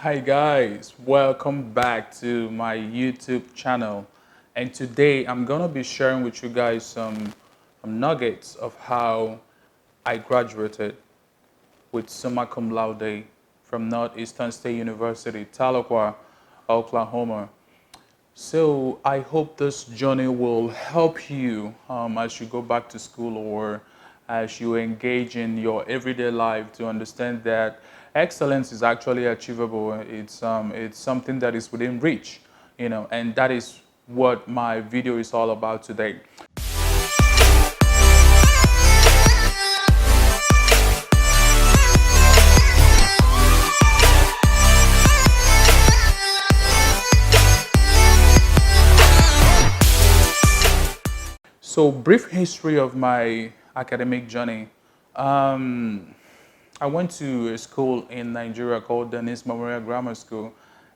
Hi guys, welcome back to my YouTube channel. And today I'm gonna be sharing with you guys some nuggets of how I graduated with Summa Cum Laude from Northeastern State University, Tahlequah, Oklahoma. So I hope this journey will help you as you go back to school or as you engage in your everyday life to understand that excellence is actually achievable. It's something that is within reach, and that is what my video is all about today. So, brief history of my academic journey. Um, I went to a school in Nigeria called Dennis Memorial Grammar School,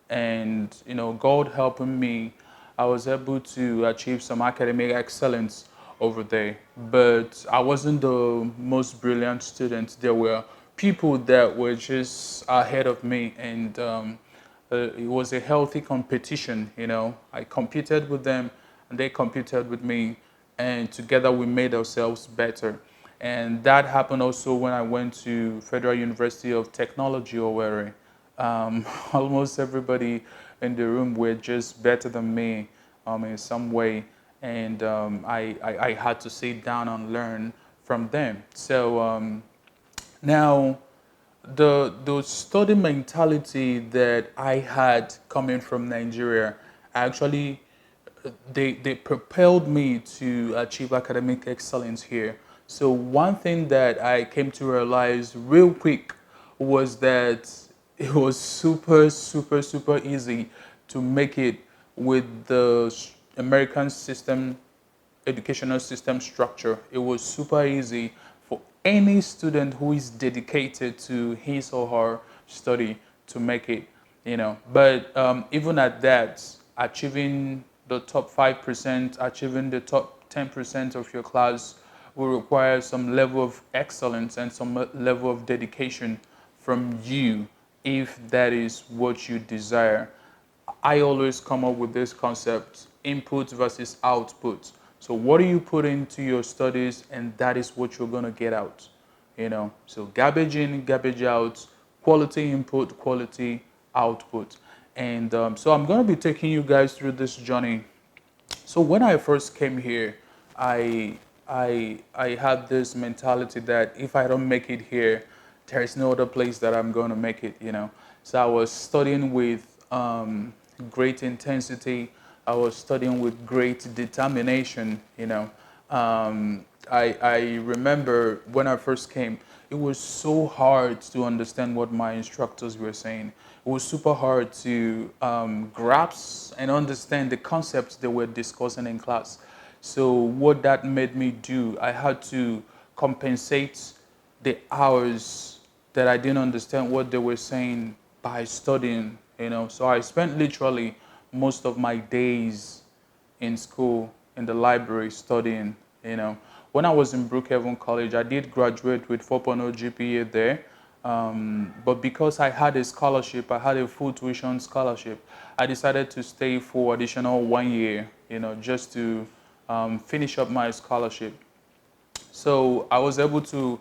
and God helping me, I was able to achieve some academic excellence over there. But I wasn't the most brilliant student. There were people that were just ahead of me, and it was a healthy competition. I competed with them, and they competed with me, and together we made ourselves better. And that happened also when I went to Federal University of Technology, Owerri. Almost everybody in the room were just better than me in some way, and I had to sit down and learn from them. So now the study mentality that I had coming from Nigeria actually they propelled me to achieve academic excellence here. So one thing that I came to realize real quick was that it was super easy to make it with the American system, educational system structure. It was super easy for any student who is dedicated to his or her study to make it. But even at that, achieving the top 5%, achieving the top 10% of your class will require some level of excellence and some level of dedication from you if that is what you desire. I always come up with this concept, input versus output. So what do you put into your studies, and that is what you're going to get out. So garbage in, garbage out, quality input, quality output. And so I'm going to be taking you guys through this journey. So when I first came here, I I had this mentality that if I don't make it here, there is no other place that I'm going to make it. So I was studying with great intensity. I was studying with great determination. I remember when I first came, it was so hard to understand what my instructors were saying. It was super hard to grasp and understand the concepts they were discussing in class. So what that made me do, I had to compensate the hours that I didn't understand what they were saying by studying. So I spent literally most of my days in school, in the library studying. When I was in Brookhaven College, I did graduate with 4.0 GPA there. But because I had a scholarship, I had a full tuition scholarship, I decided to stay for additional 1 year, just to finish up my scholarship. So I was able to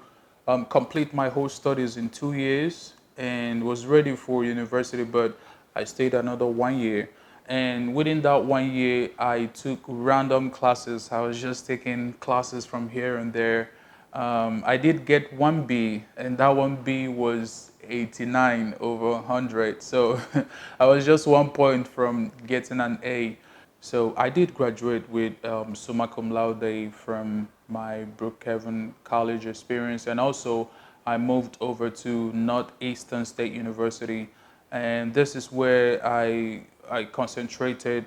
complete my whole studies in 2 years and was ready for university, but I stayed another 1 year. And within that 1 year, I took random classes. I was just taking classes from here and there. I did get 1B, and that 1B was 89 over 100. So I was just 1 point from getting an A. So I did graduate with summa cum laude from my Brookhaven College experience, and also I moved over to Northeastern State University, and this is where I concentrated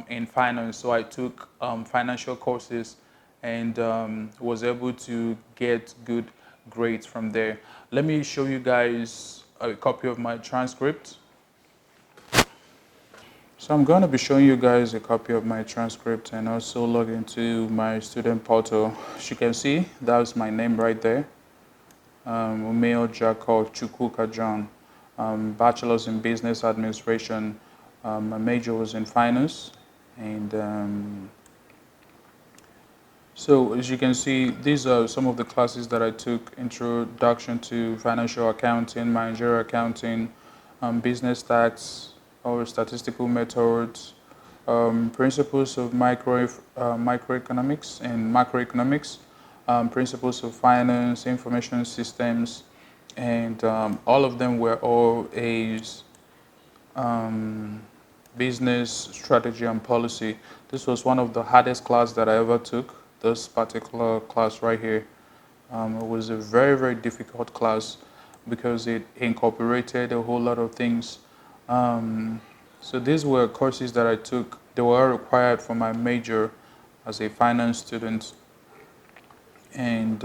in finance. So I took financial courses and was able to get good grades from there. Let me show you guys a copy of my transcript. So I'm going to be showing you guys a copy of my transcript and also log into my student portal. As you can see, that's my name right there. Umeo Jacob Chukwuka John. bachelor's in business administration. My major was in finance, and so as you can see, these are some of the classes that I took: Introduction to Financial Accounting, Managerial Accounting, Business Tax or Statistical Methods, Principles of Microeconomics and Macroeconomics, Principles of Finance, Information Systems, and all of them were all A's. Um, Business Strategy and Policy. This was one of the hardest class that I ever took. This particular class right here. It was a very, very difficult class because it incorporated a whole lot of things. Um, so these were courses that I took. They were required for my major as a finance student. And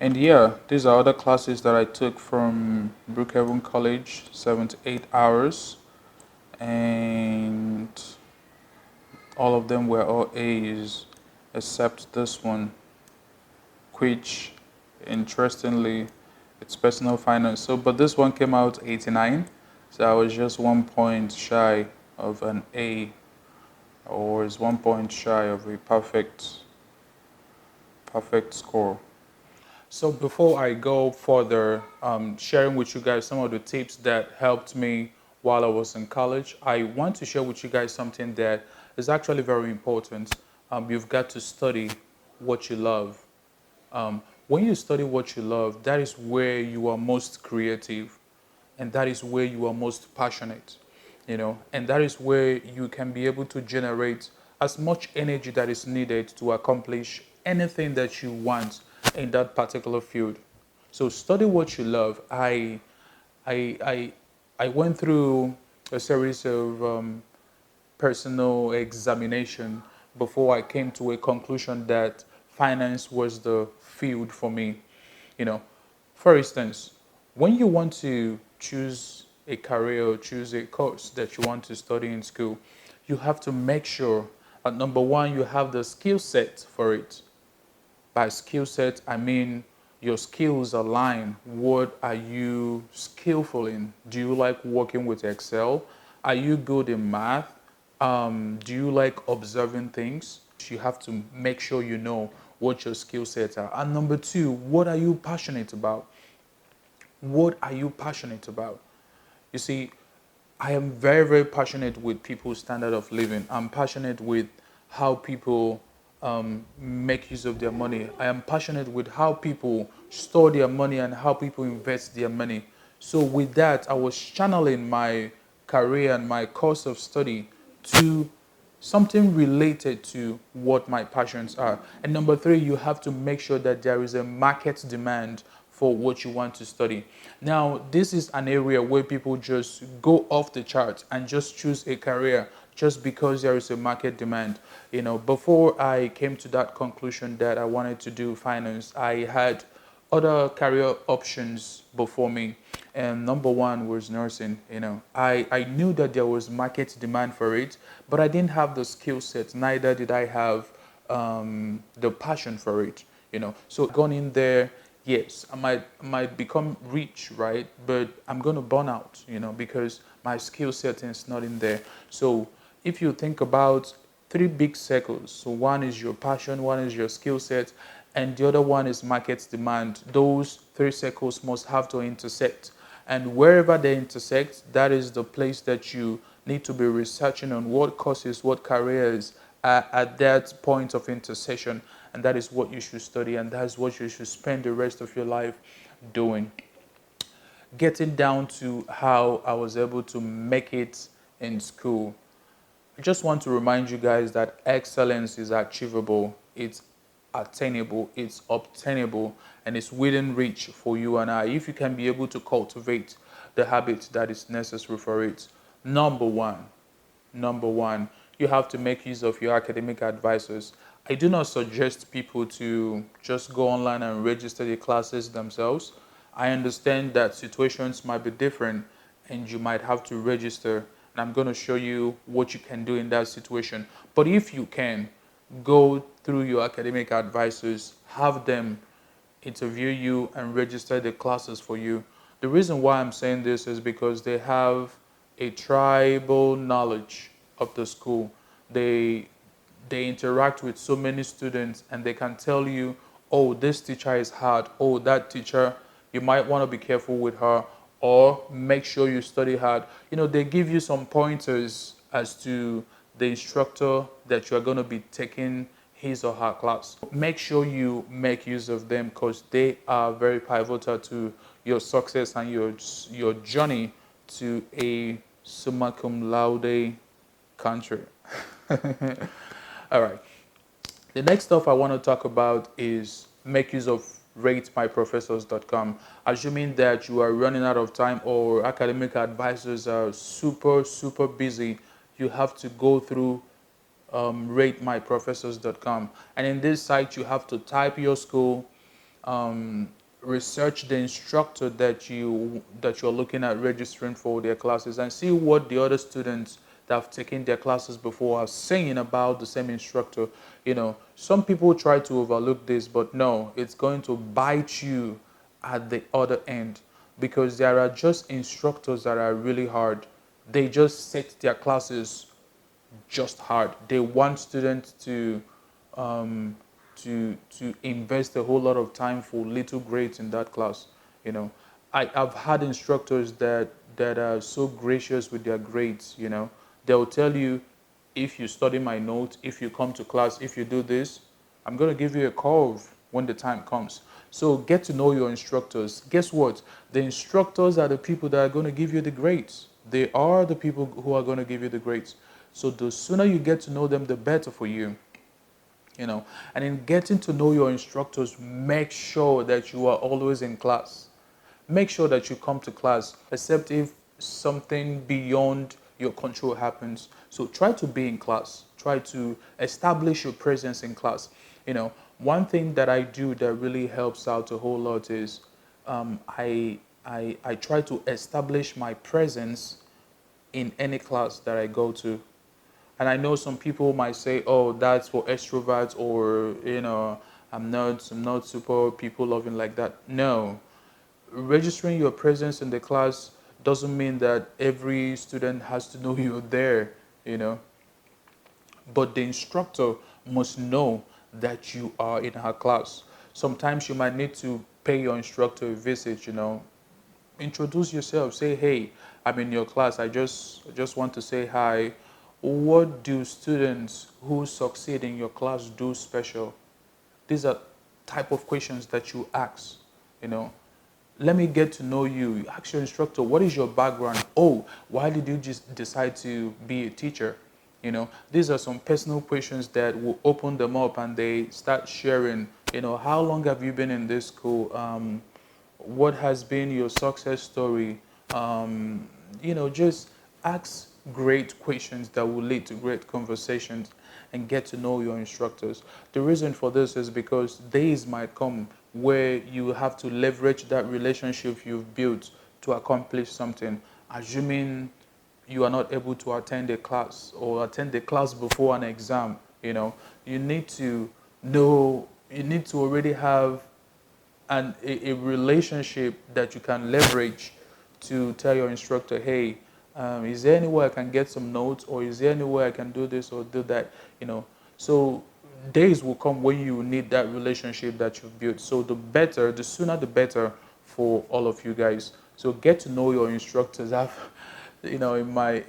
and yeah, these are other classes that I took from Brookhaven College, 7 to 8 hours, and all of them were all A's except this one, which interestingly it's personal finance. So but this one came out 89, so I was just 1 point shy of an A, or is 1 point shy of a perfect score. So before I go further, sharing with you guys some of the tips that helped me while I was in college, I want to share with you guys something that is actually very important. You've got to study what you love. When you study what you love, that is where you are most creative, and that is where you are most passionate, and that is where you can be able to generate as much energy that is needed to accomplish anything that you want in that particular field. So study what you love. I, I, I went through a series of personal examination before I came to a conclusion that finance was the field for me. You know, for instance, when you want to choose a career or choose a course that you want to study in school, you have to make sure that number one, you have the skill set for it. By skill set, I mean your skills align. What are you skillful in? Do you like working with Excel? Are you good in math? Do you like observing things? You have to make sure you know what your skill sets are. And number two, what are you passionate about? What are you passionate about? You see, I am very, very passionate with people's standard of living. I'm passionate with how people make use of their money. I am passionate with how people store their money and how people invest their money. So with that, I was channeling my career and my course of study to something related to what my passions are. And number three, you have to make sure that there is a market demand for what you want to study. Now, this is an area where people just go off the chart and just choose a career just because there is a market demand. Before I came to that conclusion that I wanted to do finance, I had other career options before me, and number one was nursing. I knew that there was market demand for it, but I didn't have the skill set, neither did I have the passion for it. So gone in there, yes, I might become rich, right? But I'm going to burn out, because my skill set is not in there. So if you think about three big circles, so one is your passion, one is your skill set, and the other one is market demand. Those three circles must have to intersect. And wherever they intersect, that is the place that you need to be researching on what courses, what careers are at that point of intersection. And that is what you should study, and that is what you should spend the rest of your life doing. Getting down to how I was able to make it in school. I just want to remind you guys that excellence is achievable, it's attainable, it's obtainable, and it's within reach for you and I if you can be able to cultivate the habit that is necessary for it. Number one, number one, you have to make use of your academic advisors. I do not suggest people to just go online and register the classes themselves. I understand that situations might be different and you might have to register. And I'm going to show you what you can do in that situation. But if you can, go through your academic advisors, have them interview you and register the classes for you. The reason why I'm saying this is because they have a tribal knowledge of the school. They they interact with so many students and they can tell you, oh, this teacher is hard. Oh, that teacher, you might want to be careful with her or make sure you study hard. They give you some pointers as to the instructor that you're going to be taking his or her class. Make sure you make use of them because they are very pivotal to your success and your journey to a Summa Cum Laude country. All right. The next stuff I want to talk about is make use of ratemyprofessors.com. Assuming that you are running out of time or academic advisors are super, super busy, you have to go through ratemyprofessors.com. And in this site, you have to type your school, um, research the instructor that you're looking at registering for their classes, and see what the other students that have taken their classes before are saying about the same instructor. Some people try to overlook this, but no, it's going to bite you at the other end because there are just instructors that are really hard. They just set their classes just hard. They want students um, to invest a whole lot of time for little grades in that class. You know, I've had instructors that are so gracious with their grades. They'll tell you, if you study my notes, if you come to class, if you do this, I'm going to give you a curve when the time comes. So get to know your instructors. Guess what? The instructors are the people that are going to give you the grades. They are the people who are going to give you the grades. So the sooner you get to know them, the better for you. And in getting to know your instructors, make sure that you are always in class. Make sure that you come to class, except if something beyond your control happens. So try to be in class. Try to establish your presence in class. One thing that I do that really helps out a whole lot is I try to establish my presence in any class that I go to. And I know some people might say, "Oh, that's for extroverts," or I'm not super people loving like that. No, registering your presence in the class doesn't mean that every student has to know you're there. You know, but the instructor must know that you are in her class. Sometimes you might need to pay your instructor a visit. Introduce yourself. Say, "Hey, I'm in your class. I just want to say hi. What do students who succeed in your class do special?" These are type of questions that you ask. You know, let me get to know you. You ask your instructor, what is your background? Oh, why did you just decide to be a teacher? These are some personal questions that will open them up and they start sharing. How long have you been in this school? What has been your success story? Just ask great questions that will lead to great conversations and get to know your instructors. The reason for this is because days might come where you have to leverage that relationship you've built to accomplish something. Assuming you are not able to attend a class or attend the class before an exam, you need to know, you need to already have a relationship that you can leverage to tell your instructor, hey, is there any way I can get some notes, or is there any way I can do this or do that? So days will come when you need that relationship that you've built. So the sooner the better for all of you guys. So get to know your instructors. In my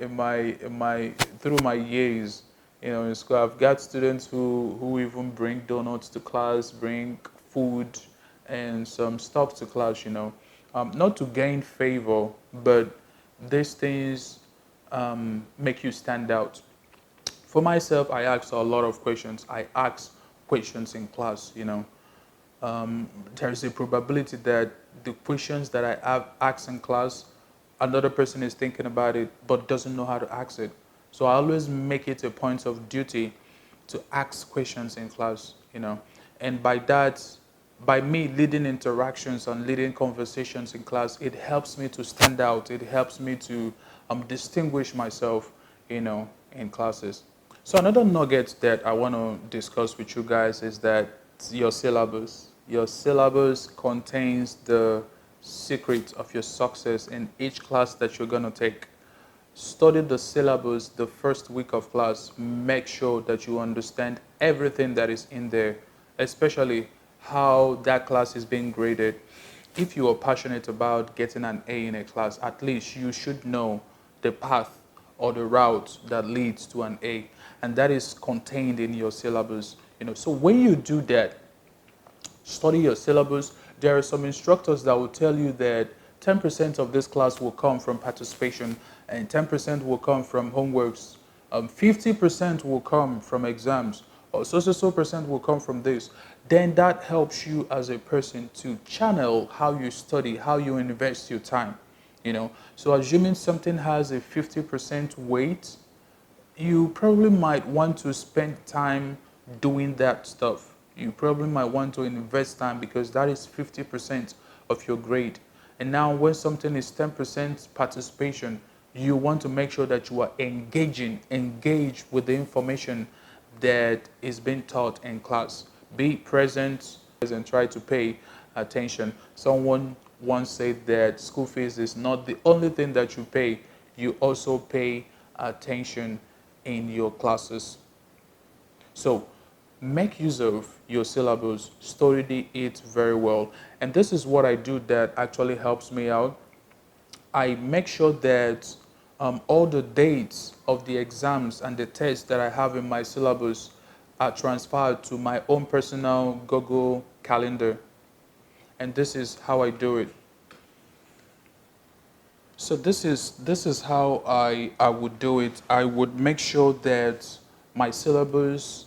through my years, in school, I've got students who even bring donuts to class, bring food and some stuff to class. Not to gain favor, but these things make you stand out. For myself, I ask a lot of questions. I ask questions in class. There's a probability that the questions that I have asked in class, another person is thinking about it but doesn't know how to ask it. So I always make it a point of duty to ask questions in class. And by that, by me leading interactions and leading conversations in class, it helps me to stand out. It helps me to distinguish myself, in classes. So another nugget that I want to discuss with you guys is that your syllabus. Your syllabus contains the secret of your success in each class that you're going to take. Study the syllabus the first week of class. Make sure that you understand everything that is in there, especially how that class is being graded. If you are passionate about getting an A in a class, at least you should know the path or the route that leads to an A, and that is contained in your syllabus. So when you do that, study your syllabus. There are some instructors that will tell you that 10% of this class will come from participation and 10% will come from homeworks. 50% will come from exams, or so percent will come from this. Then that helps you as a person to channel how you study, how you invest your time. So assuming something has a 50% weight, you probably might want to spend time doing that stuff. You probably might want to invest time because that is 50% of your grade. And now when something is 10% participation, you want to make sure that you are engaged with the information that is being taught in class. Be present and try to pay attention. Someone once said that school fees is not the only thing that you pay. You also pay attention in your classes. So make use of your syllabus, study it very well. And this is what I do that actually helps me out. I make sure that all the dates of the exams and the tests that I have in my syllabus are transferred to my own personal Google Calendar. And this is how I do it. So this is how I would do it. I would make sure that my syllabus,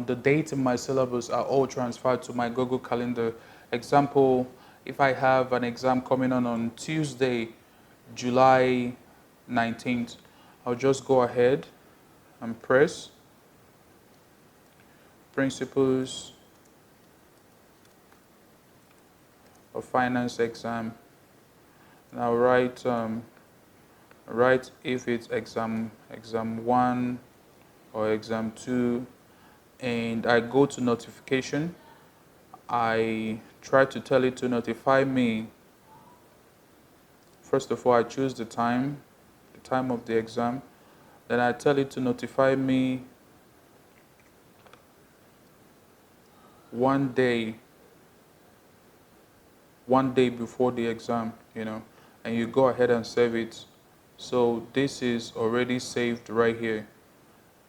the dates in my syllabus are all transferred to my Google Calendar. Example, if I have an exam coming on Tuesday, July 19th, I'll just go ahead and press Principles of Finance exam. Now write if it's exam 1 or exam 2, and I go to notification. I try to tell it to notify me. First of all, I choose the time of the exam. Then I tell it to notify me one day before the exam, and you go ahead and save it. So this is already saved right here.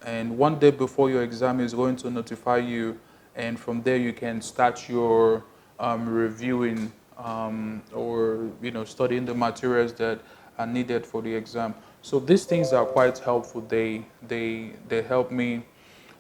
And one day before your exam is going to notify you, and from there you can start your reviewing or studying the materials that are needed for the exam. So these things are quite helpful. They help me.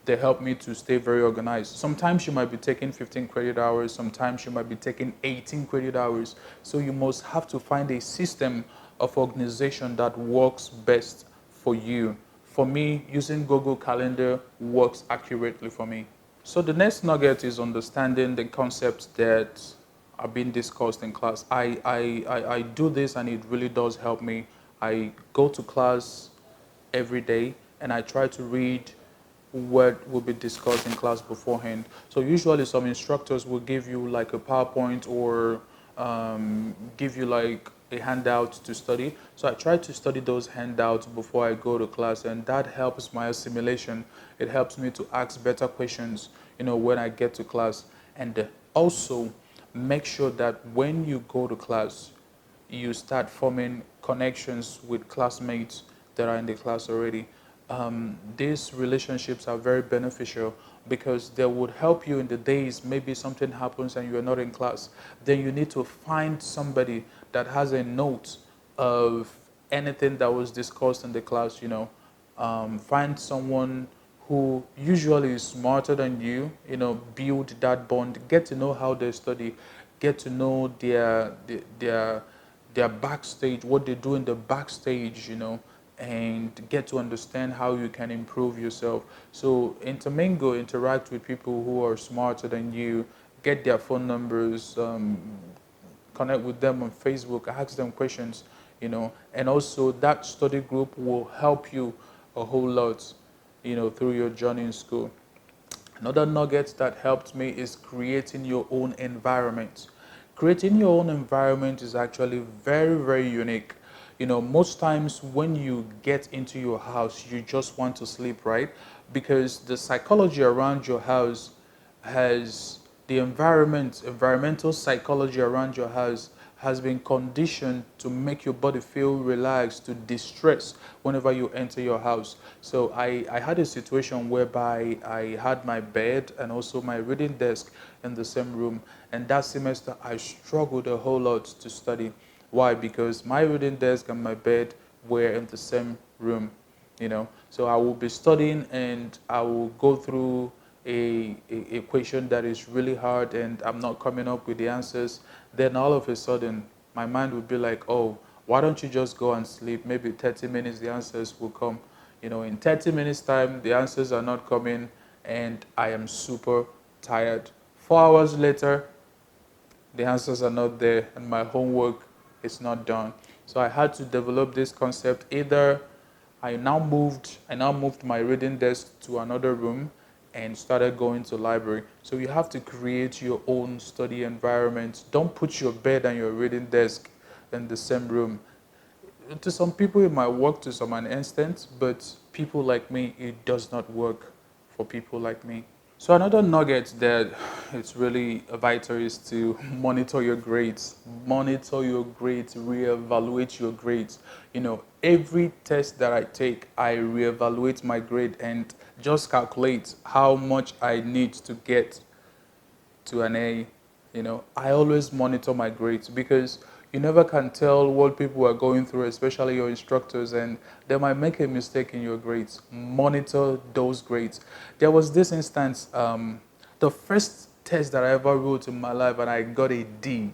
They help me to stay very organized. Sometimes you might be taking 15 credit hours, sometimes you might be taking 18 credit hours. So you must have to find a system of organization that works best for you. For me, using Google Calendar works accurately for me. So the next nugget is understanding the concepts that are being discussed in class. I do this and it really does help me. I go to class every day and I try to read what will be discussed in class beforehand. So usually some instructors will give you like a PowerPoint or give you like a handout to study. So I try to study those handouts before I go to class, and that helps my assimilation. It helps me to ask better questions, when I get to class. And also make sure that when you go to class, you start forming connections with classmates that are in the class already. These relationships are very beneficial because they would help you in the days maybe something happens and you're not in class. Then you need to find somebody that has a note of anything that was discussed in the class. Find someone who usually is smarter than you. Build that bond, get to know how they study, get to know their backstage, what they do in the backstage, and get to understand how you can improve yourself. So intermingle, interact with people who are smarter than you, get their phone numbers, connect with them on Facebook, ask them questions, and also that study group will help you a whole lot, through your journey in school. Another nugget that helped me is creating your own environment. Creating your own environment is actually very, very unique. Most times when you get into your house, you just want to sleep, right? Because the psychology around your house has the environmental psychology around your house has been conditioned to make your body feel relaxed, to distress whenever you enter your house. So I had a situation whereby I had my bed and also my reading desk in the same room. And that semester, I struggled a whole lot to study. Why? Because my reading desk and my bed were in the same room. So I will be studying and I will go through a equation that is really hard and I'm not coming up with the answers. Then all of a sudden my mind would be like, oh, why don't you just go and sleep? Maybe 30 minutes the answers will come. In 30 minutes time the answers are not coming and I am super tired. 4 hours later the answers are not there and my homework is not done. So I had to develop this concept. Either I now moved my reading desk to another room and started going to library. So you have to create your own study environment. Don't put your bed and your reading desk in the same room. To some people it might work to some an extent, but people like me, it does not work for people like me. So another nugget that it's really vital is to monitor your grades. Monitor your grades, reevaluate your grades. Every test that I take, I reevaluate my grade and just calculate how much I need to get to an A. I always monitor my grades because you never can tell what people are going through, especially your instructors, and they might make a mistake in your grades. Monitor those grades. There was this instance, the first test that I ever wrote in my life, and I got a D.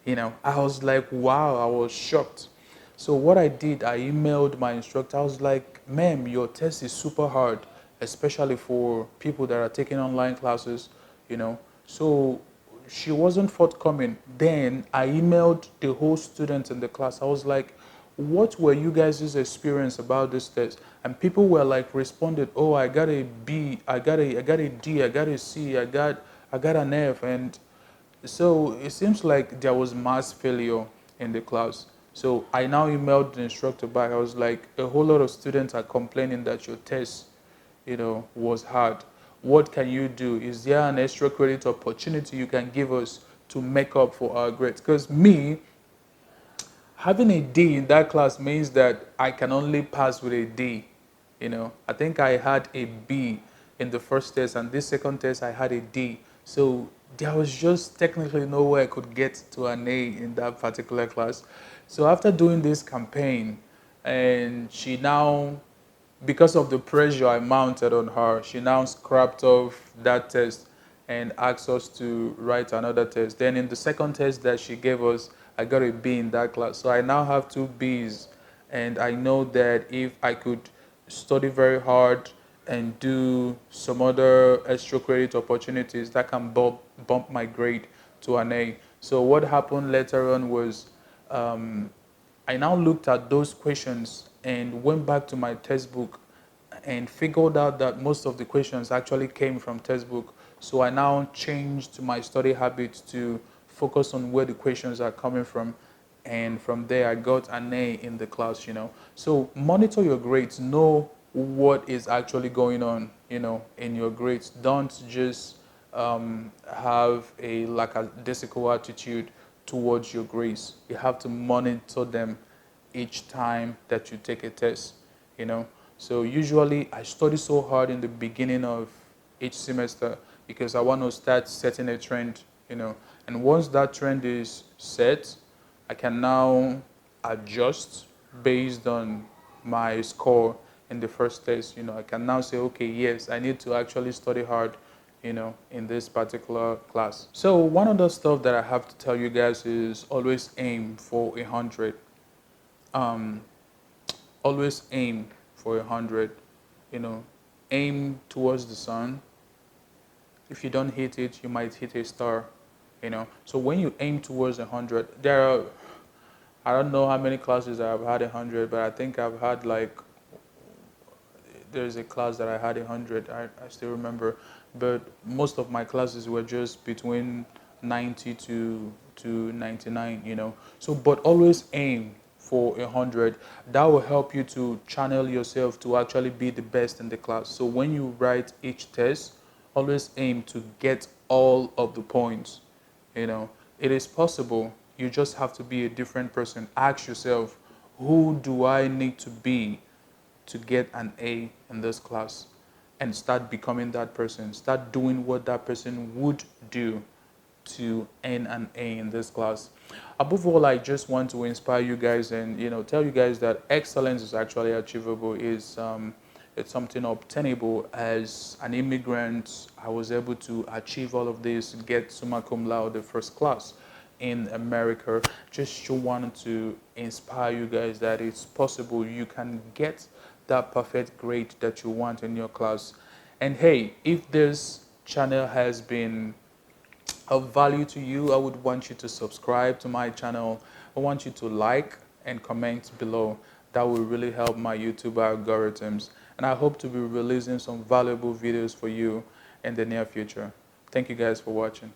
I was like, wow, I was shocked. So what I did, I emailed my instructor. I was like, ma'am, your test is super hard, especially for people that are taking online classes, you know. So she wasn't forthcoming. Then I emailed the whole students in the class. I was like, what were you guys' experience about this test? And people were like responded, oh, I got a B, I got a D, I got a C, I got an F. And so it seems like there was mass failure in the class. So I now emailed the instructor back. I was like, a whole lot of students are complaining that your test, was hard. What can you do? Is there an extra credit opportunity you can give us to make up for our grades? Because me, having a D in that class means that I can only pass with a D. I think I had a B in the first test, and this second test I had a D. So there was just technically no way I could get to an A in that particular class. So after doing this campaign, and she now, because of the pressure I mounted on her, she now scrapped off that test and asked us to write another test. Then in the second test that she gave us, I got a B in that class. So I now have two Bs. And I know that if I could study very hard and do some other extra credit opportunities, that can bump my grade to an A. So what happened later on was I now looked at those questions and went back to my textbook and figured out that most of the questions actually came from textbook. So I now changed my study habits to focus on where the questions are coming from. And from there, I got an A in the class. So monitor your grades. Know what is actually going on, in your grades. Don't just have a lackadaisical attitude towards your grades. You have to monitor them each time that you take a test, you know. So usually I study so hard in the beginning of each semester because I want to start setting a trend. And once that trend is set, I can now adjust based on my score in the first test. I can now say, okay, yes, I need to actually study hard, in this particular class. So one of the stuff that I have to tell you guys is always aim for 100. Um, always aim for 100. You know, aim towards the sun. If you don't hit it, you might hit a star. So when you aim towards 100, I don't know how many classes I've had 100, but I think I've had like there's a class that I had 100. I still remember, but most of my classes were just between 90 to 99. So but always aim for 100. That will help you to channel yourself to actually be the best in the class. So when you write each test, always aim to get all of the points. It is possible. You just have to be a different person. Ask yourself, who do I need to be to get an A in this class? And start becoming that person. Start doing what that person would do to earn an A in this class. Above all, I just want to inspire you guys and tell you guys that excellence is actually achievable. It's something obtainable. As an immigrant, I was able to achieve all of this, get Summa Cum Laude first class in America. Just wanted to inspire you guys that it's possible. You can get that perfect grade that you want in your class. And hey, if this channel has been of value to you, I would want you to subscribe to my channel. I want you to like and comment below. That will really help my YouTube algorithms. And I hope to be releasing some valuable videos for you in the near future. Thank you guys for watching.